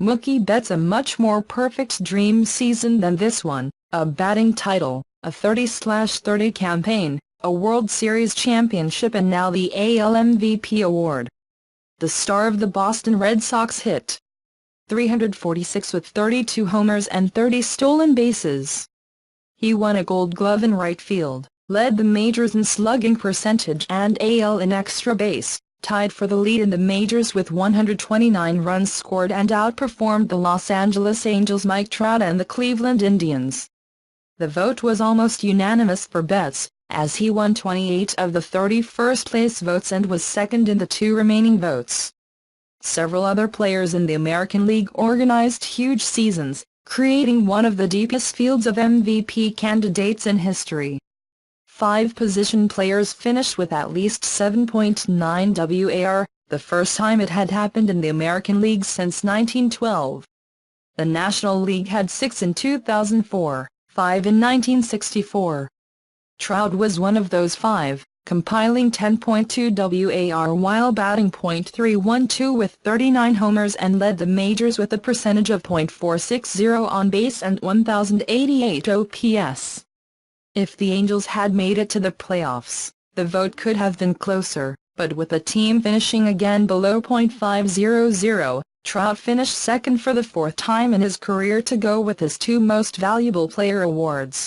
Mookie Betts a much more perfect dream season than this one, a batting title, a 30/30 campaign, a World Series championship and now the AL MVP award. The star of the Boston Red Sox hit .346 with 32 homers and 30 stolen bases. He won a Gold Glove in right field, led the majors in slugging percentage and AL in extra base, tied for the lead in the majors with 129 runs scored and outperformed the Los Angeles Angels' Mike Trout and the Cleveland Indians. The vote was almost unanimous for Betts, as he won 28 of the 30 first-place votes and was second in the 2 remaining votes. Several other players in the American League organized huge seasons, creating one of the deepest fields of MVP candidates in history. 5 position players finished with at least 7.9 WAR, the first time it had happened in the American League since 1912. The National League had 6 in 2004, 5 in 1964. Trout was one of those 5, compiling 10.2 WAR while batting .312 with 39 homers and led the majors with a percentage of .460 on base and 1088 OPS. If the Angels had made it to the playoffs, the vote could have been closer, but with the team finishing again below .500, Trout finished second for the 4th time in his career to go with his 2 Most Valuable Player awards.